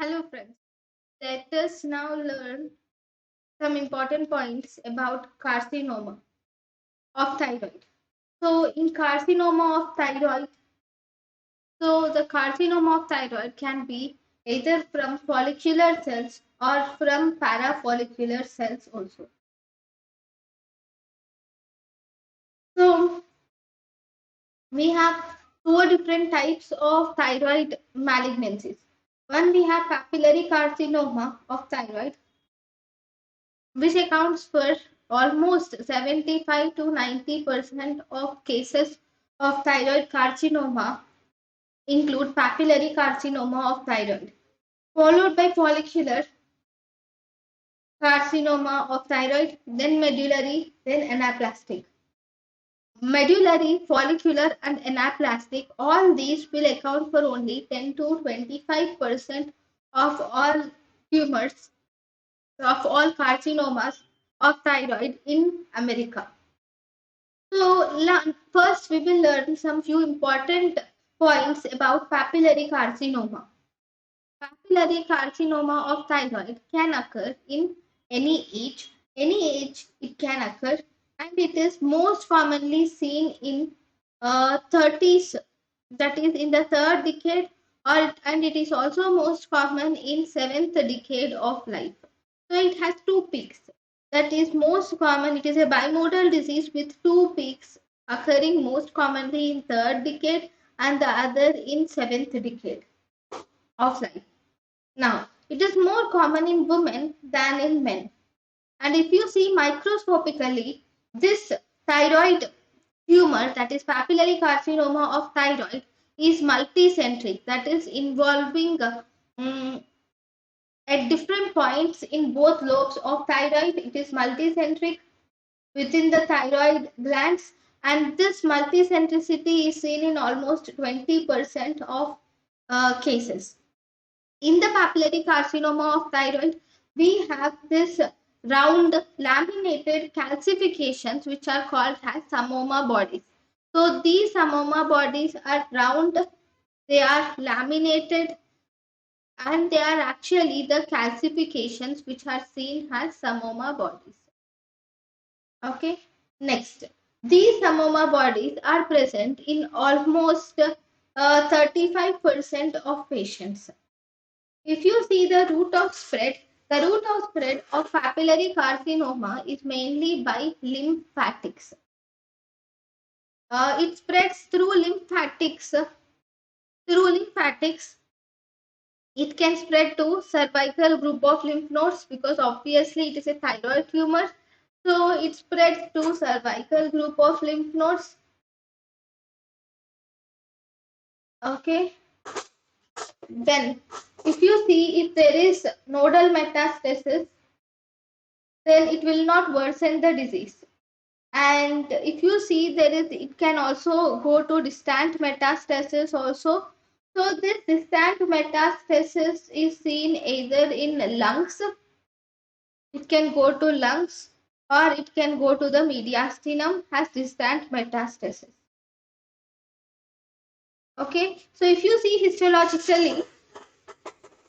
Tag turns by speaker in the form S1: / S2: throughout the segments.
S1: Hello friends, let us now learn some important points about carcinoma of thyroid. So in carcinoma of thyroid, the carcinoma of thyroid can be either from follicular cells or from parafollicular cells also. So we have two different types of thyroid malignancies. One, we have papillary carcinoma of thyroid, which accounts for almost 75 to 90% of cases of thyroid carcinoma include papillary carcinoma of thyroid, followed by follicular carcinoma of thyroid, then medullary, then anaplastic. Medullary, follicular, and anaplastic, all these will account for only 10 to 25% of all tumors, of all carcinomas of thyroid in America. So first we will learn some few important points about papillary carcinoma. Papillary carcinoma of thyroid can occur in any age. Any age it can occur, and it is most commonly seen in 30s, that is in the third decade, and it is also most common in seventh decade of life. So it has two peaks. That is most common. It is a bimodal disease with two peaks occurring most commonly in third decade and the other in seventh decade of life. Now, it is more common in women than in men. And if you see microscopically, this thyroid tumor, that is papillary carcinoma of thyroid, is multicentric, that is involving at different points in both lobes of thyroid. It is multicentric within the thyroid glands, and this multicentricity is seen in almost 20% of cases. In the papillary carcinoma of thyroid, we have this round laminated calcifications which are called as samoma bodies. So these samoma bodies are round, they are laminated, and they are actually the calcifications which are seen as samoma bodies. Okay, next. These samoma bodies are present in almost 35% of patients. If you see the route of spread of papillary carcinoma is mainly by lymphatics. It spreads through lymphatics. It can spread to cervical group of lymph nodes because obviously it is a thyroid tumor. So it spreads to cervical group of lymph nodes. Okay. Then if you see if there is nodal metastasis, then it will not worsen the disease. And if you see it can also go to distant metastasis also. So this distant metastasis is seen either in lungs, it can go to lungs, or it can go to the mediastinum as distant metastasis. Okay, so if you see histologically,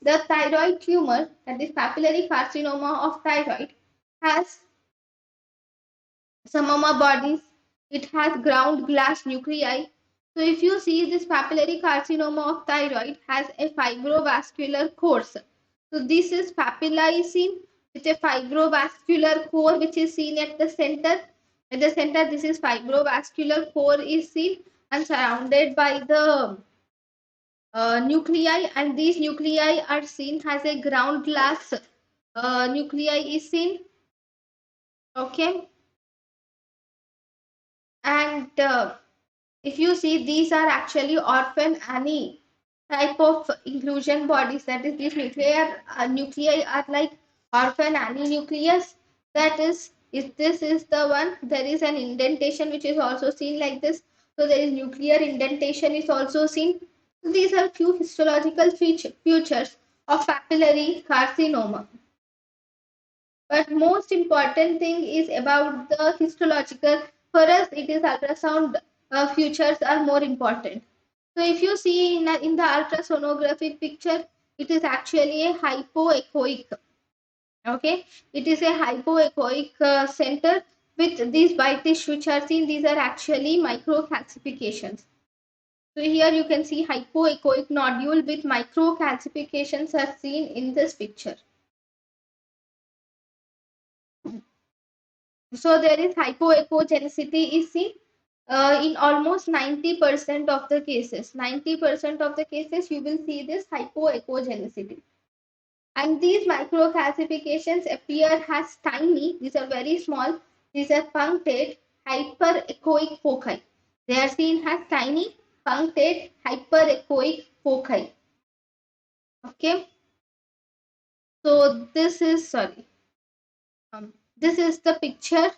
S1: the thyroid tumor, that is papillary carcinoma of thyroid, has samoma bodies, it has ground glass nuclei. So if you see, this papillary carcinoma of thyroid has a fibrovascular course. So this is papillae seen with a fibrovascular core which is seen at the center. At the center, this is fibrovascular core is seen and surrounded by the nuclei, and these nuclei are seen as a ground glass nuclei is seen. Okay. And if you see, these are actually orphan Annie type of inclusion bodies. That is, these nuclei are like orphan Annie nucleus. That is, if this is the one, there is an indentation which is also seen like this. So there is nuclear indentation is also seen. So these are few histological features of papillary carcinoma. But most important thing is about the histological. For us, it is ultrasound features are more important. So if you see in the ultrasonography picture, it is actually a hypoechoic. Okay, it is a hypoechoic center with these whitish which are seen. These are actually microcalcifications. So here you can see hypoechoic nodule with microcalcifications are seen in this picture. So there is hypoechogenicity is seen in almost 90% of the cases. 90% of the cases you will see this hypoechogenicity. And these microcalcifications appear as tiny, these are very small, these are punctate hyperechoic foci. They are seen as tiny punctate hyperechoic foci. Okay, so this is the picture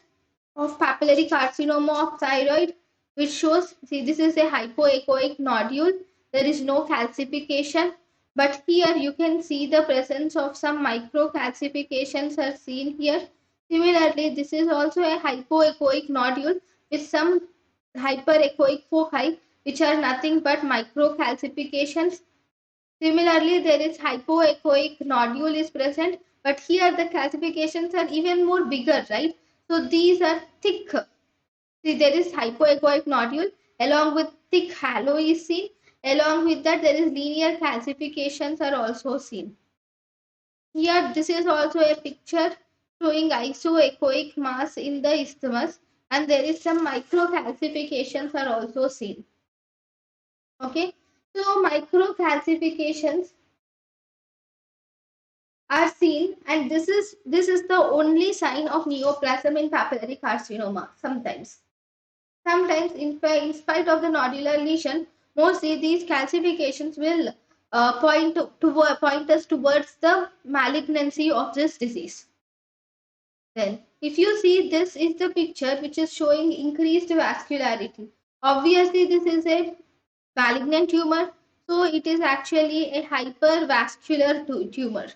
S1: of papillary carcinoma of thyroid, which shows, see, this is a hypoechoic nodule. There is no calcification, but here you can see the presence of some microcalcifications are seen here. Similarly, this is also a hypoechoic nodule with some hyperechoic foci, which are nothing but microcalcifications. Similarly, there is hypoechoic nodule is present, but here the calcifications are even more bigger, right? So these are thick. See, there is hypoechoic nodule along with thick halo is seen. Along with that, there is linear calcifications are also seen. Here, this is also a picture showing isoechoic mass in the isthmus, and there is some microcalcifications are also seen. Okay, so microcalcifications are seen, and this is the only sign of neoplasm in papillary carcinoma. Sometimes in spite of the nodular lesion, mostly these calcifications will point us towards the malignancy of this disease. Then if you see, this is the picture which is showing increased vascularity. Obviously this is a malignant tumor, so it is actually a hypervascular tumor.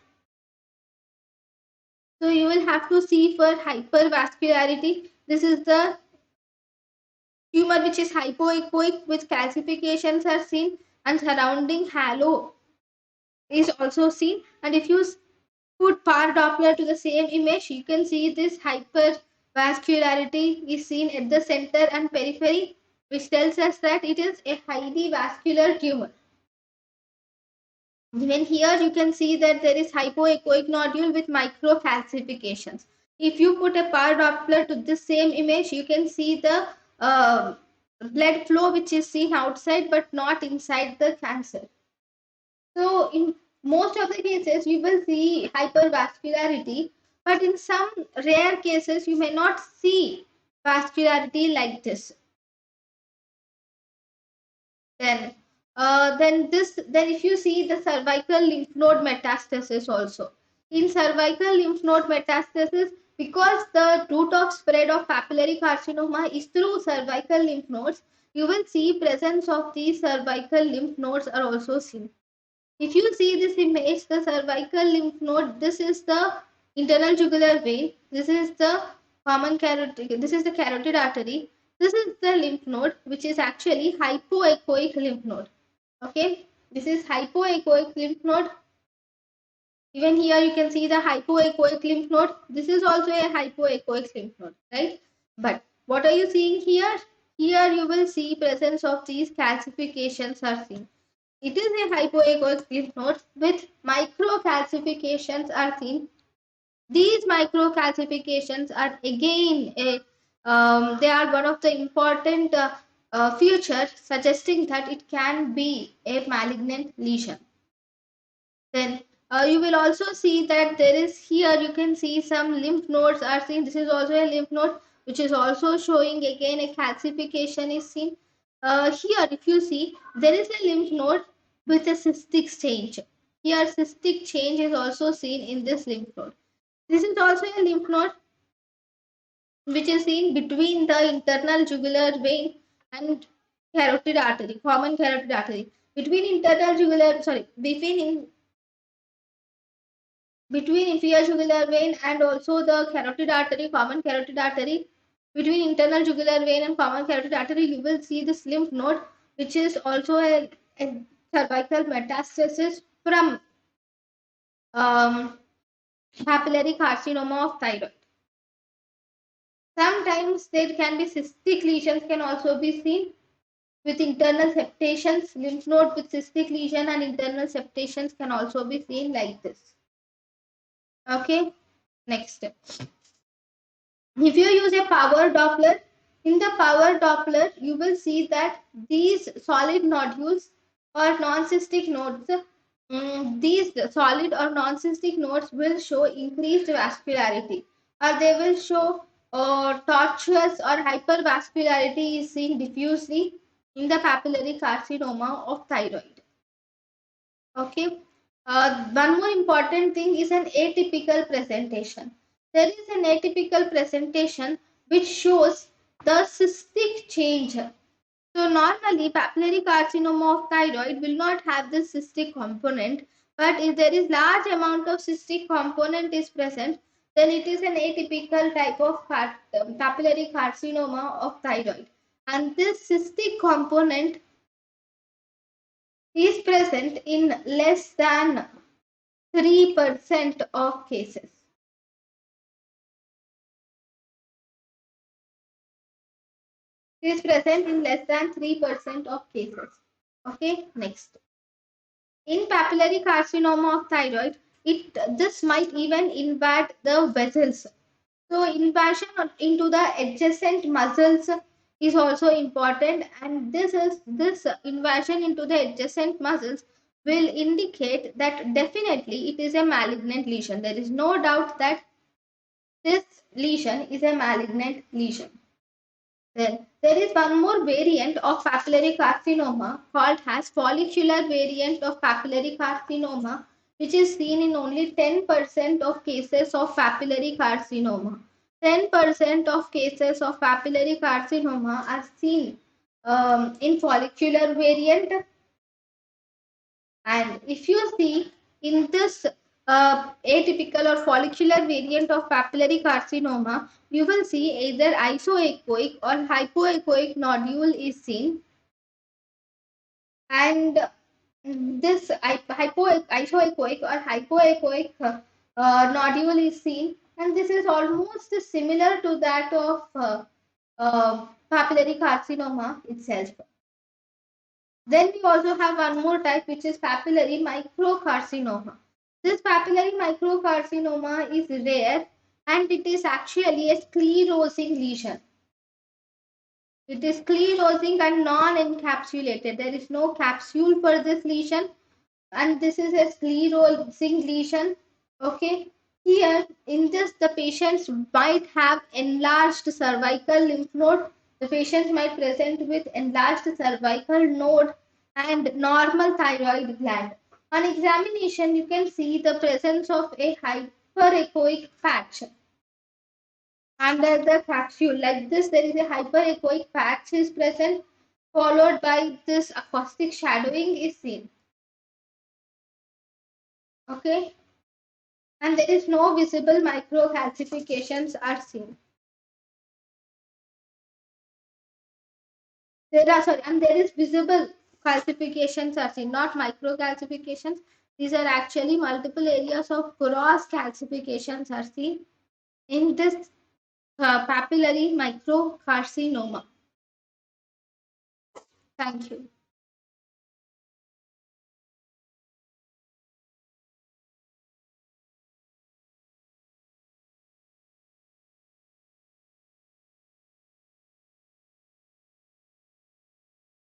S1: So you will have to see for hypervascularity. This is the tumor which is hypoechoic with calcifications are seen, and surrounding halo is also seen. And if you put PAR Doppler to the same image, you can see this hypervascularity is seen at the center and periphery, which tells us that it is a highly vascular tumor. Even here you can see that there is hypoechoic nodule with microcalcifications. If you put a PAR Doppler to the same image, you can see the blood flow which is seen outside but not inside the cancer. So in most of the cases you will see hypervascularity, but in some rare cases you may not see vascularity like this. Then if you see the cervical lymph node metastasis also. In cervical lymph node metastasis, because the route of spread of papillary carcinoma is through cervical lymph nodes, you will see presence of these cervical lymph nodes are also seen. If you see this image, the cervical lymph node, this is the internal jugular vein, this is the this is the carotid artery, this is the lymph node, which is actually hypoechoic lymph node. Okay, this is hypoechoic lymph node. Even here you can see the hypoechoic lymph node. This is also a hypoechoic lymph node, right? But what are you seeing here? Here you will see presence of these calcifications are seen. It is a hypoechoic lymph node with microcalcifications are seen. These microcalcifications are again they are one of the important features suggesting that it can be a malignant lesion. Then you will also see that there is, here you can see some lymph nodes are seen. This is also a lymph node which is also showing again a calcification is seen. Here if you see, there is a lymph node with a cystic change. Here cystic change is also seen in this lymph node. This is also a lymph node which is seen between the internal jugular vein and carotid artery, common carotid artery. Between internal jugular, sorry, between inferior jugular vein and also the carotid artery, common carotid artery, between internal jugular vein and common carotid artery, you will see this lymph node, which is also a cervical metastasis from papillary carcinoma of thyroid. Sometimes there can be cystic lesions can also be seen with internal septations. Lymph node with cystic lesion and internal septations can also be seen like this. Okay, next. If you use a power Doppler, in the power Doppler, you will see that these solid nodules or non-cystic nodes, these solid or non-cystic nodes will show increased vascularity, or they will show tortuous or hypervascularity is seen diffusely in the papillary carcinoma of thyroid. Okay. One more important thing is an atypical presentation. There is an atypical presentation which shows the cystic change. So normally papillary carcinoma of thyroid will not have this cystic component, but if there is large amount of cystic component is present, then it is an atypical type of papillary carcinoma of thyroid. And this cystic component is present in less than 3% of cases. It is present in less than 3% of cases. Okay, next. In papillary carcinoma of thyroid, this might even invade the vessels. So invasion into the adjacent muscles is also important, and this invasion into the adjacent muscles will indicate that definitely it is a malignant lesion. There is no doubt that this lesion is a malignant lesion. Then there is one more variant of papillary carcinoma called as follicular variant of papillary carcinoma, which is seen in only 10% of cases of papillary carcinoma. 10% of cases of papillary carcinoma are seen in follicular variant, and if you see in this atypical or follicular variant of papillary carcinoma, you will see either isoechoic or hypoechoic nodule is seen, and this isoechoic or hypoechoic nodule is seen, and this is almost similar to that of papillary carcinoma itself. Then we also have one more type, which is papillary microcarcinoma. This papillary microcarcinoma is rare and it is actually a sclerosing lesion. It is sclerosing and non-encapsulated. There is no capsule for this lesion, and this is a sclerosing lesion. Okay. Here in this, the patients might have enlarged cervical lymph node. The patients might present with enlarged cervical node and normal thyroid gland. On examination, you can see the presence of a hyperechoic patch under the capsule. Like this, there is a hyperechoic patch is present, followed by this acoustic shadowing is seen. Okay. And there is no visible microcalcifications are seen. And there is visible calcifications are seen, not microcalcifications. These are actually multiple areas of cross calcifications are seen in this papillary microcarcinoma. Thank you.